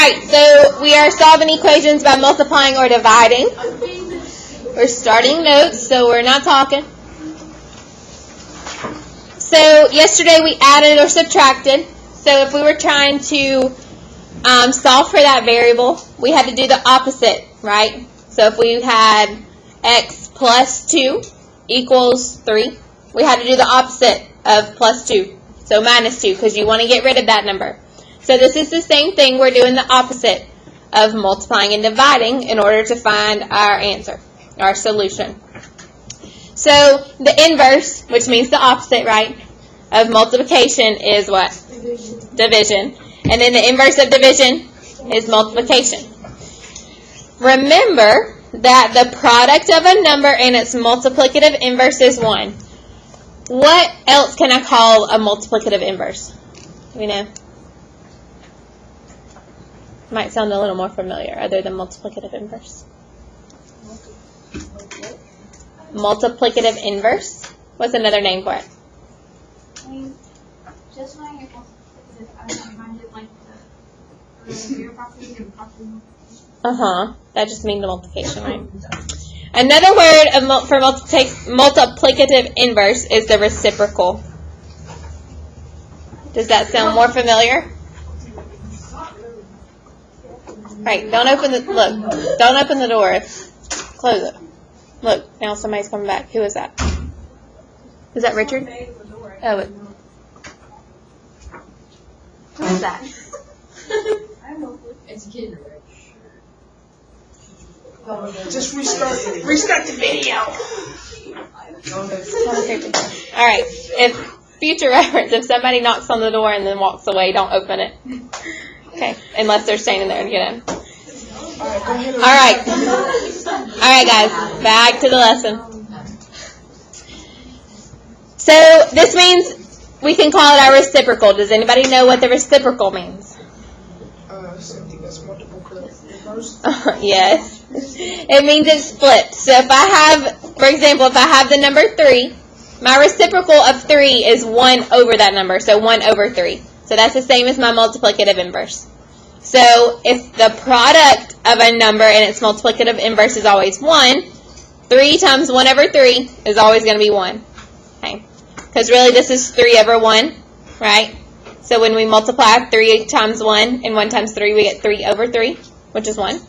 Alright, so we are solving equations by multiplying or dividing. We're starting notes, so we're not talking. So yesterday we added or subtracted. So if we were trying to solve for that variable, we had to do the opposite, right? So if we had x plus 2 equals 3, we had to do the opposite of plus 2. So minus 2, because you want to get rid of that number. So this is the same thing. We're doing the opposite of multiplying and dividing in order to find our answer, our solution. So the inverse, which means the opposite, right, of multiplication is what? Division. And then the inverse of division is multiplication. Remember that the product of a number and its multiplicative inverse is 1. What else can I call a multiplicative inverse? We know. Might sound a little more familiar other than multiplicative inverse. Multiplicative inverse? What's another name for it? Just when you're multiplicative, I reminded like the zero property and property. That just means the multiplication, right? Another word for multiplicative inverse is the reciprocal. Does that sound more familiar? Right, don't open the door. Close it. Look, now somebody's coming back. Who is that? Is that Richard? Oh, who is that? It's a kid. Just restart the video. Alright, if future reference, if somebody knocks on the door and then walks away, don't open it. Okay, unless they're standing there to get in. Alright, guys, back to the lesson. So, this means we can call it our reciprocal. Does anybody know what the reciprocal means? Something that's multiple inverse. Yes. It means it's flipped. So if I have, for example, if I have the number 3, my reciprocal of 3 is 1 over that number. So 1 over 3. So that's the same as my multiplicative inverse. So if the product of a number and its multiplicative inverse is always 1, 3 times 1 over 3 is always going to be 1. Okay. Because really this is 3 over 1, right? So when we multiply 3 times 1 and 1 times 3, we get 3 over 3, which is 1.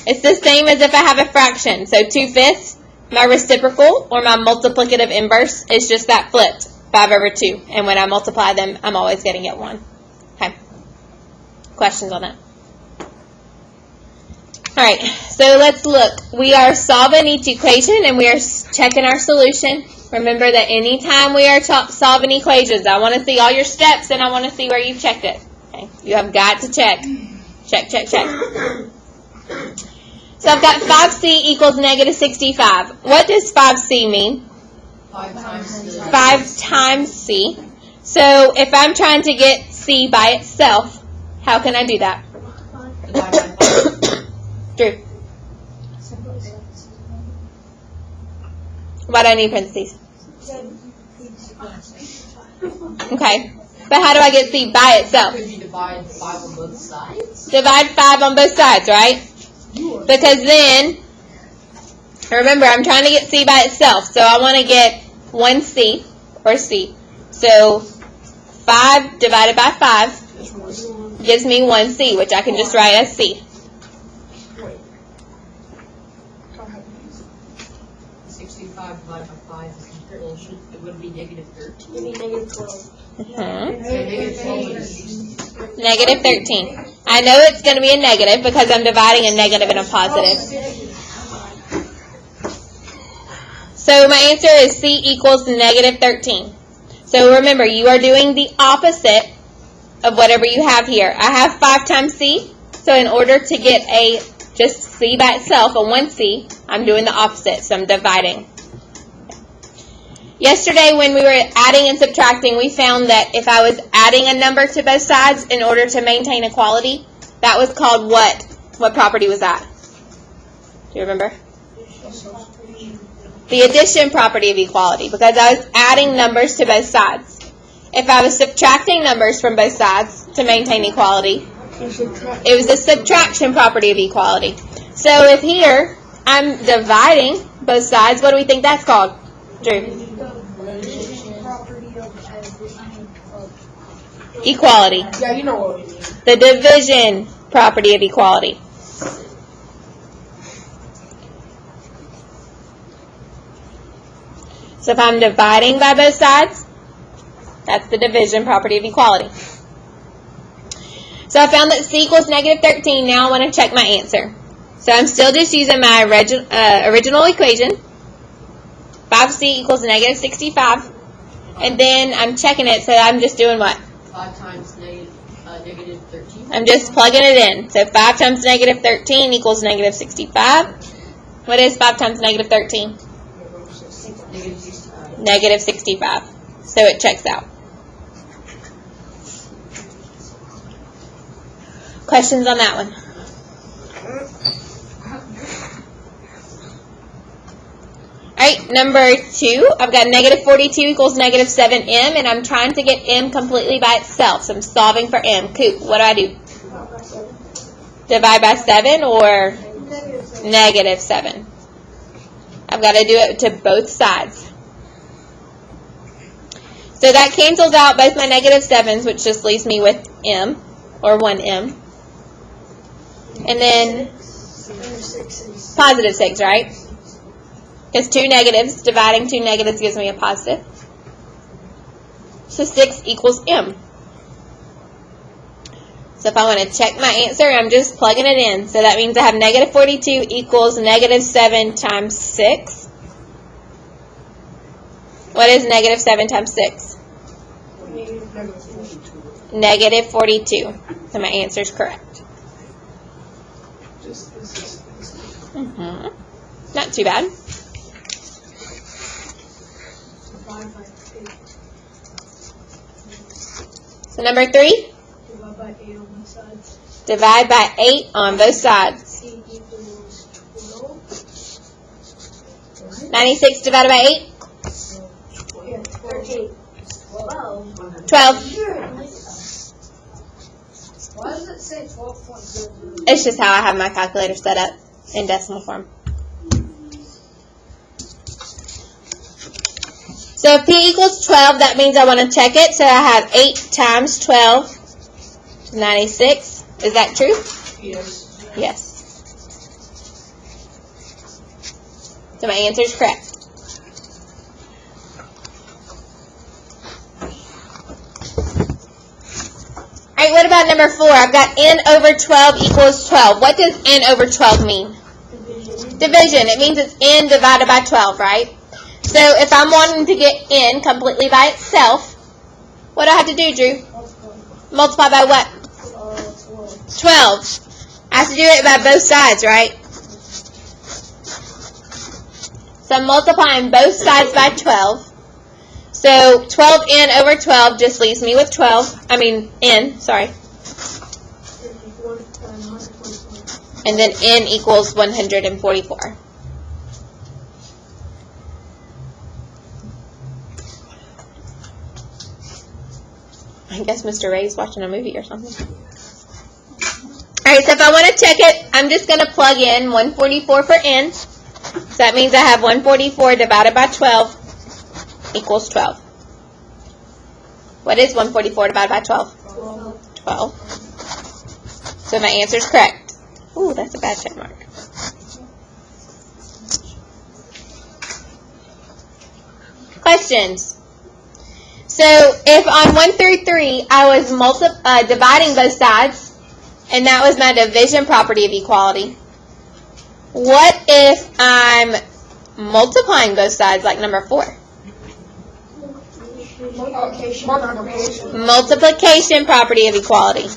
It's the same as if I have a fraction. So 2/5, my reciprocal or my multiplicative inverse is just that flipped, 5 over 2. And when I multiply them, I'm always getting it 1. Okay. Questions on that? All right, so let's look. We are solving each equation and we are checking our solution. Remember that anytime we are solving equations, I want to see all your steps and I want to see where you've checked it. Okay, you have got to check. Check, check, check. So I've got 5c equals negative 65. What does 5c mean? 5 times C. 5 times c. So if I'm trying to get c by itself, how can I do that? Divide by 5. Drew. Why do I need parentheses? Okay. But how do I get c by itself? Could you divide 5 on both sides? Divide 5 on both sides, right? Because then, remember, I'm trying to get c by itself. So I want to get 1c, or c. So 5 divided by 5 gives me 1c, which I can just write as c. 65 divided by 5 it would be negative 13. You need negative 12. Negative 12 is Negative 13. I know it's going to be a negative because I'm dividing a negative and a positive. So my answer is c equals negative 13. So remember, you are doing the opposite of whatever you have here. I have 5 times c. So in order to get a just c by itself, a 1c, I'm doing the opposite. So I'm dividing. Yesterday when we were adding and subtracting, we found that if I was adding a number to both sides in order to maintain equality, that was called what? What property was that? Do you remember? The addition property of equality, because I was adding numbers to both sides. If I was subtracting numbers from both sides to maintain equality, It was the subtraction property of equality. So if here I'm dividing both sides, what do we think that's called, Drew? Equality. Yeah, you know what we mean. The division property of equality. So if I'm dividing by both sides, that's the division property of equality. So I found that C equals negative 13. Now I want to check my answer. So I'm still just using my original equation. 5C equals negative 65. And then I'm checking it, so I'm just doing what? 5 times negative 13. I'm just plugging it in. So 5 times negative 13 equals negative 65. What is 5 times negative 13? Negative 65. Negative 65. So it checks out. Questions on that one? Alright, number 2. I've got negative 42 equals negative 7m, and I'm trying to get m completely by itself. So I'm solving for m. Coop, what do I do? Divide by 7 or negative 7? I've got to do it to both sides. So that cancels out both my negative 7's, which just leaves me with m, or 1m. And then positive 6, right? Because 2 negatives, dividing 2 negatives gives me a positive. So 6 equals m. So if I want to check my answer, I'm just plugging it in. So that means I have negative 42 equals negative 7 times 6. What is negative 7 times 6? Negative 42. So my answer is correct. Not too bad. So number 3? Divide by 8 on both sides. 96 divided by 8? 12. Why does it say 12.00? It's just how I have my calculator set up in decimal form. So if P equals 12, that means I want to check it. So I have 8 times 12, 96. Is that true? Yes. Yes. So my answer is correct. All right, what about number 4? I've got n over 12 equals 12. What does n over 12 mean? Division. It means it's n divided by 12, right? So if I'm wanting to get n completely by itself, what do I have to do, Drew? Multiply by what? 12. I have to do it by both sides, right? So I'm multiplying both sides by 12. So 12n over 12 just leaves me with n, sorry. And then n equals 144. I guess Mr. Ray's watching a movie or something. Alright, so if I want to check it, I'm just going to plug in 144 for n. So that means I have 144 divided by 12 equals 12. What is 144 divided by 12? 12. So my answer is correct. Ooh, that's a bad check mark. Questions? So if on 1 through 3 I was dividing both sides, and that was my division property of equality, what if I'm multiplying both sides like number 4? Multiplication property of equality.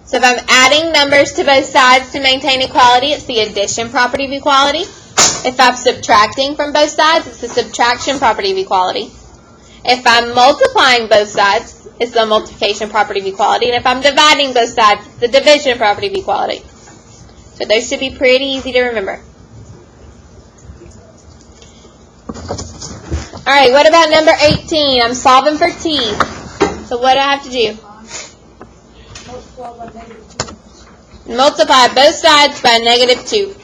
So if I'm adding numbers to both sides to maintain equality, it's the addition property of equality. If I'm subtracting from both sides, it's the subtraction property of equality. If I'm multiplying both sides, is the multiplication property of equality. And if I'm dividing both sides, it's the division property of equality. So those should be pretty easy to remember. Alright, what about number 18? I'm solving for t. So what do I have to do? Multiply both sides by negative 2.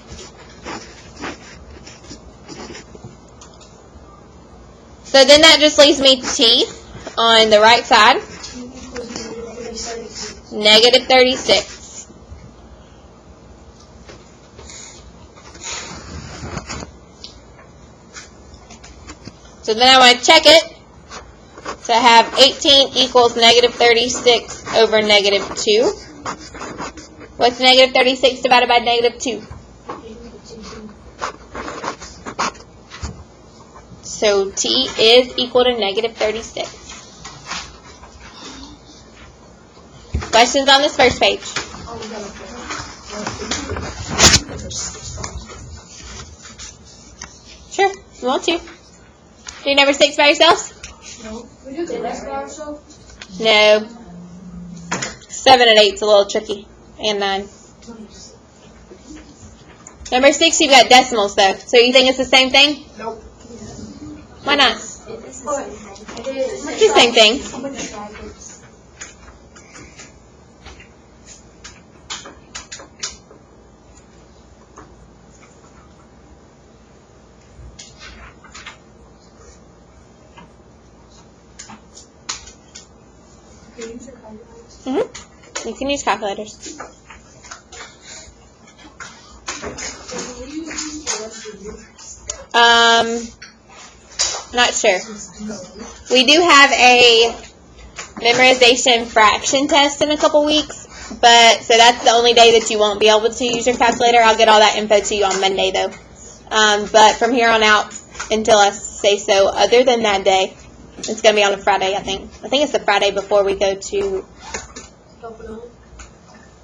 So then that just leaves me t on the right side. Negative 36. So then I want to check it. So I have 18 equals negative 36 over negative 2. What's negative 36 divided by negative 2? So t is equal to negative 36. Questions on this first page? Sure, you want to. Do number 6 by yourselves? No. We do the rest by ourselves? No. 7 and 8 is a little tricky. And 9. Number 6, you've got decimals though. So you think it's the same thing? Nope. Why not? It's It's the same thing. You can use calculators. Not sure. We do have a memorization fraction test in a couple weeks, but so that's the only day that you won't be able to use your calculator. I'll get all that info to you on Monday though. But from here on out, until I say so, other than that day, it's going to be on a Friday, I think. I think it's the Friday before we go to...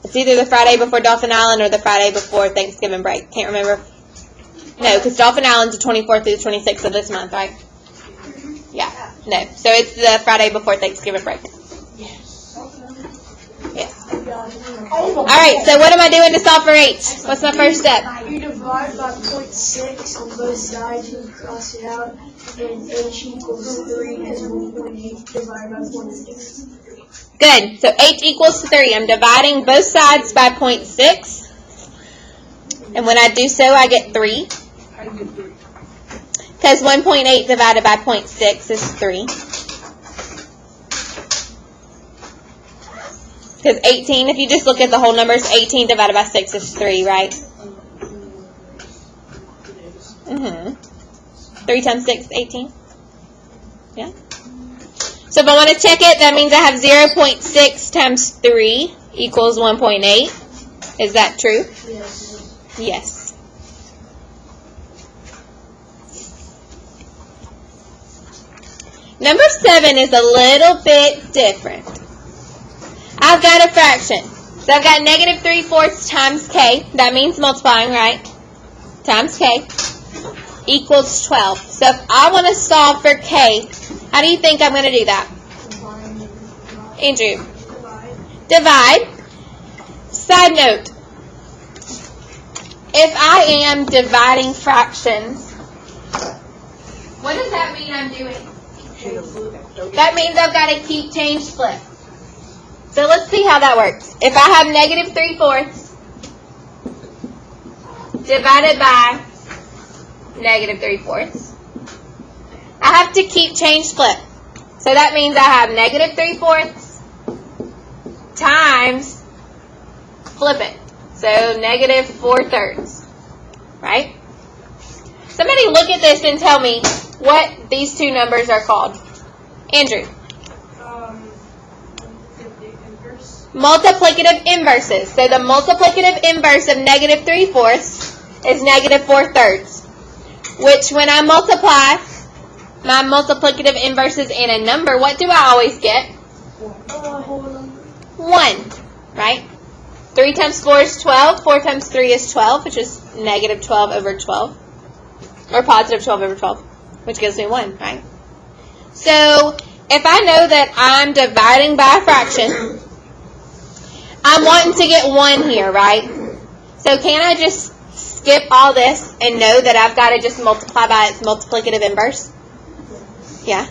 It's either the Friday before Dolphin Island or the Friday before Thanksgiving break. Can't remember. No, because Dolphin Island's the 24th through the 26th of this month, right? Yeah. No. So it's the Friday before Thanksgiving break. Yes. Alright, so what am I doing to solve for h? What's my first step? You divide by 0.6 on both sides, you cross it out, and h equals 3 is 1.8 divided by 0.6. Good. So h equals 3. I'm dividing both sides by 0.6. And when I do so, I get 3. Because 1.8 divided by 0.6 is 3. Because 18, if you just look at the whole numbers, 18 divided by 6 is 3, right? 3 times 6, 18. Yeah. So if I want to check it, that means I have 0.6 times 3 equals 1.8. Is that true? Yes. Yes. Number 7 is a little bit different. I've got a fraction. So I've got negative 3/4 times k. That means multiplying, right? Times k equals 12. So if I want to solve for k, how do you think I'm going to do that? Andrew? Divide. Side note. If I am dividing fractions, what does that mean I'm doing? That means I've got to keep, change, flip. So let's see how that works. If I have negative 3/4 divided by negative 3/4, I have to keep, change, flip. So that means I have negative 3/4 times, flip it. So negative 4/3, right? Somebody look at this and tell me what these two numbers are called. Andrew. Multiplicative inverses. So the multiplicative inverse of negative 3/4 is negative 4/3. Which when I multiply my multiplicative inverses in a number, what do I always get? 1. Right? 3 times 4 is 12. 4 times 3 is 12, which is negative 12 over 12. Or positive 12 over 12, which gives me 1, right? So if I know that I'm dividing by a fraction, I'm wanting to get 1 here, right? So can I just skip all this and know that I've got to just multiply by its multiplicative inverse? Yeah.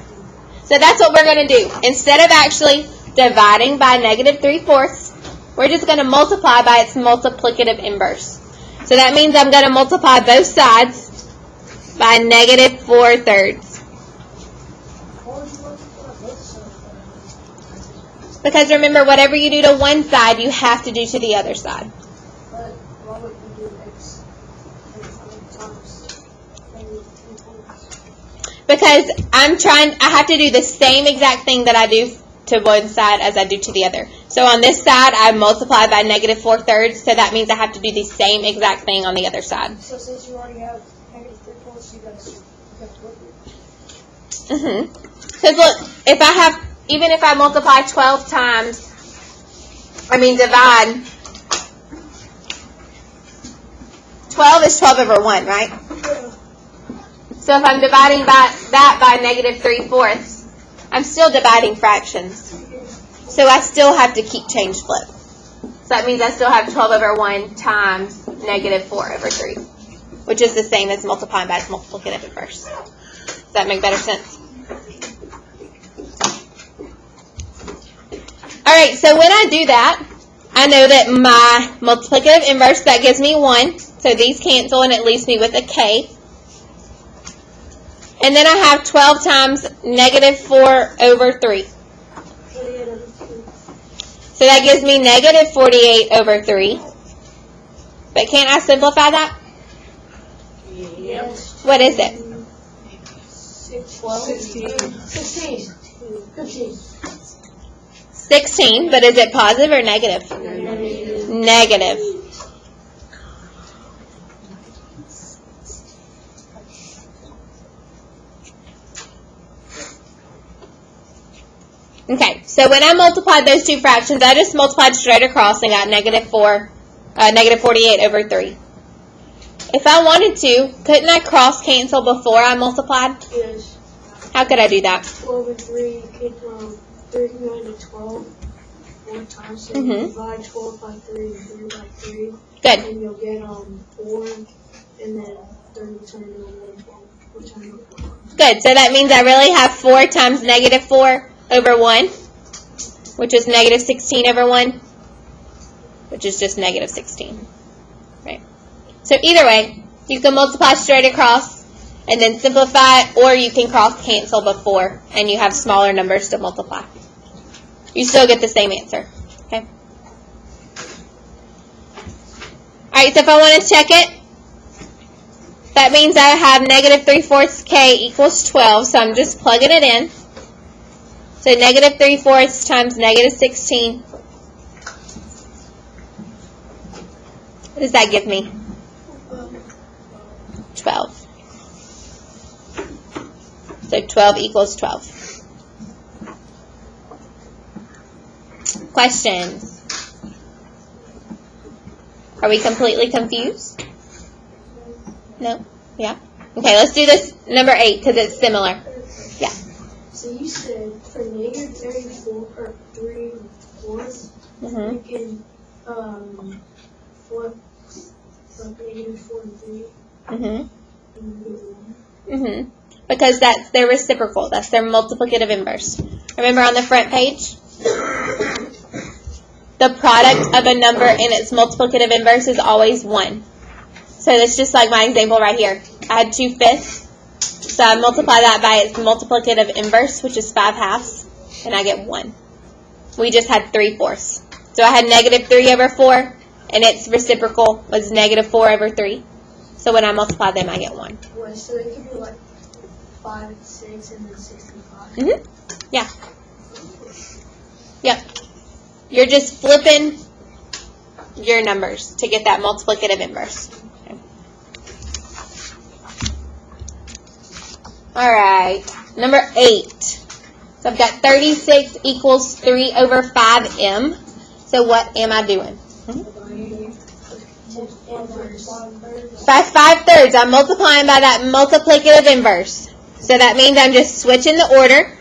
So that's what we're going to do. Instead of actually dividing by negative 3/4, we're just going to multiply by its multiplicative inverse. So that means I'm going to multiply both sides by negative 4/3. Because remember, whatever you do to one side, you have to do to the other side. But why would you do x times negative 3/4? Because I have to do the same exact thing that I do to one side as I do to the other. So on this side, I multiply by negative 4/3, so that means I have to do the same exact thing on the other side. So since you already have negative 3/4, you got to flip it. Because look, even if I multiply 12 times, divide, 12 is 12 over 1, right? Yeah. So if I'm dividing that by negative 3/4, I'm still dividing fractions. So I still have to keep change flip. So that means I still have 12 over 1 times negative 4 over 3, which is the same as multiplying by its multiplicative inverse. Does that make better sense? Alright, so when I do that, I know that my multiplicative inverse, that gives me 1. So these cancel and it leaves me with a k. And then I have 12 times negative 4 over 3. So that gives me negative 48 over 3. But can't I simplify that? Yep. What is it? 16. 15. 16, but is it positive or negative? Negative. Okay, so when I multiplied those two fractions, I just multiplied straight across and got negative 48 over 3. If I wanted to, couldn't I cross cancel before I multiplied? Yes. How could I do that? 12 and 3, you can 39 to 12 4 times. So you divide 12 by 3 and 3 by 3. Good. And you'll get 4, and then 30 turn into 112. Good, so that means I really have 4 times negative 4 over 1, which is negative 16 over 1, which is just negative 16. Right. So either way, you can multiply straight across and then simplify, or you can cross cancel before and you have smaller numbers to multiply. You still get the same answer. Okay. Alright, so if I want to check it, that means I have negative 3/4 k equals 12, so I'm just plugging it in. So negative 3/4 times negative 16. What does that give me? 12. So 12 equals 12. Questions? Are we completely confused? No? Yeah? Okay, let's do this number 8 because it's similar. Yeah. So you said for negative 34 or 3/4, you can flip negative 4 and 3. And Because that's their reciprocal. That's their multiplicative inverse. Remember on the front page? The product of a number and its multiplicative inverse is always 1. So that's just like my example right here. I had 2/5. So I multiply that by its multiplicative inverse, which is 5/2, and I get 1. We just had 3/4. So I had negative 3 over 4, and its reciprocal was negative 4 over 3. So when I multiply them, I get 1. Wait, so it could be like 5, 6, and then 65. Yeah. Yep. You're just flipping your numbers to get that multiplicative inverse. Okay. All right. Number 8. So I've got 36 equals 3 over 5m. So what am I doing? By 5/3. I'm multiplying by that multiplicative inverse. So that means I'm just switching the order.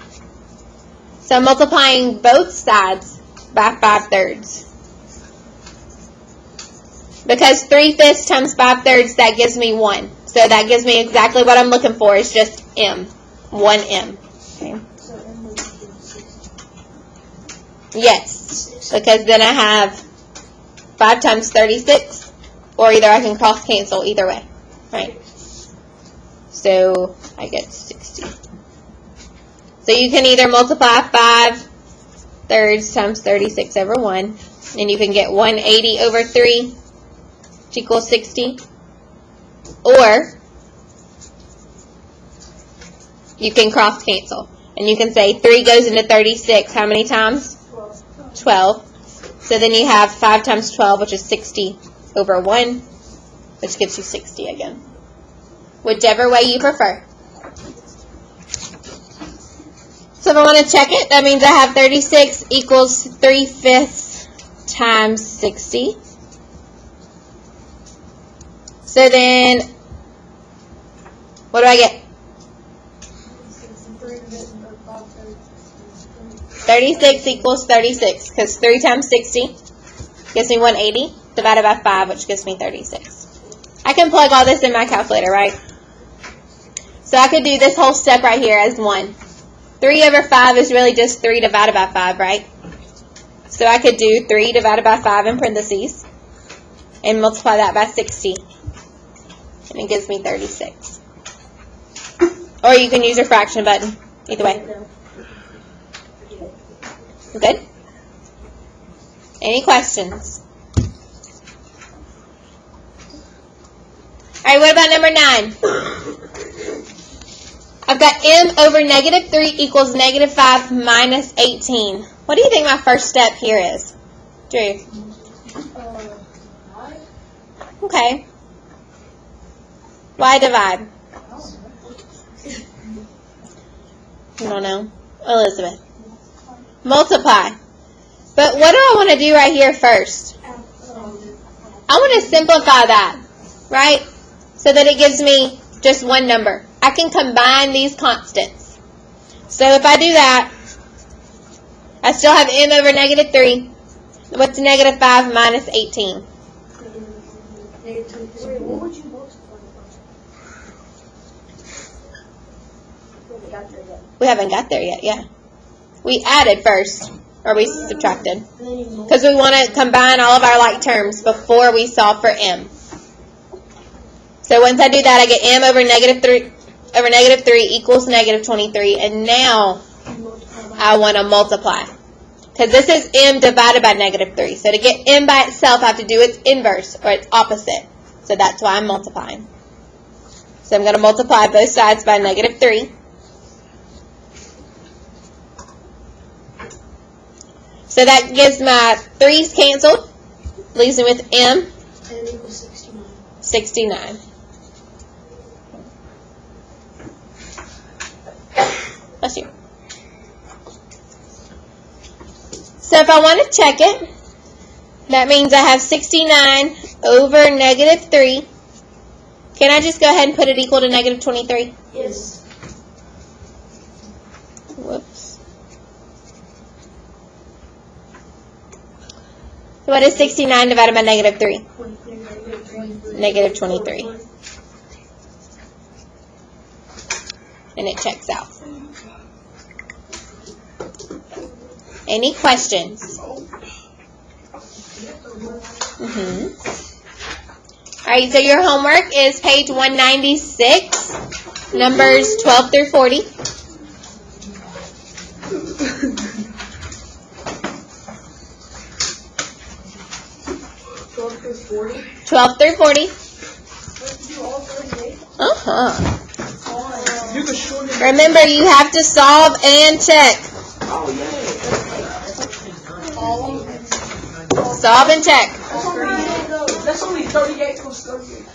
So I'm multiplying both sides by 5/3. Because 3/5 times 5/3, that gives me 1. So that gives me exactly what I'm looking for. It's just M. 1 M. Okay. So M would be 60. Yes. Because then I have 5 times 36. Or either I can cross cancel either way. Right? So I get 60. So you can either multiply 5/3 times 36 over 1. And you can get 180 over 3. Which equals 60. Or you can cross cancel. And you can say 3 goes into 36 how many times? 12. So then you have 5 times 12, which is 60 over 1, which gives you 60 again. Whichever way you prefer. So if I want to check it, that means I have 36 equals 3/5 times 60. So then, what do I get? 36 equals 36, because 3 times 60 gives me 180, divided by 5, which gives me 36. I can plug all this in my calculator, right? So I could do this whole step right here as 1. 3 over 5 is really just 3 divided by 5, right? So I could do 3 divided by 5 in parentheses, and multiply that by 60. And it gives me 36. Or you can use your fraction button. Either way. Good? Any questions? Alright, what about number 9? I've got M over negative 3 equals negative 5 minus 18. What do you think my first step here is? Drew? Okay. Why divide? I don't know. Elizabeth. Multiply. But what do I want to do right here first? I want to simplify that, right? So that it gives me just one number. I can combine these constants. So if I do that, I still have M over negative 3. What's negative 5 minus 18? What would you multiply We haven't got there yet, yeah. We added first, or we subtracted. Because we want to combine all of our like terms before we solve for M. So once I do that, I get M over negative 3 equals negative 23. And now I want to multiply. Because this is M divided by negative 3. So to get M by itself, I have to do its inverse, or its opposite. So that's why I'm multiplying. So I'm going to multiply both sides by negative 3. So that gives my 3's canceled. Leaves me with M. And equals 69. 69. Bless you. So if I want to check it, that means I have 69 over negative 3. Can I just go ahead and put it equal to negative 23? Yes. Whoops. So what is 69 divided by negative 3? Negative 23. And it checks out. Any questions? Alright, so your homework is page 196, numbers 12 through 40. 12 through 40. Remember, you have to solve and check. Solve and check. That's only 38 plus 38.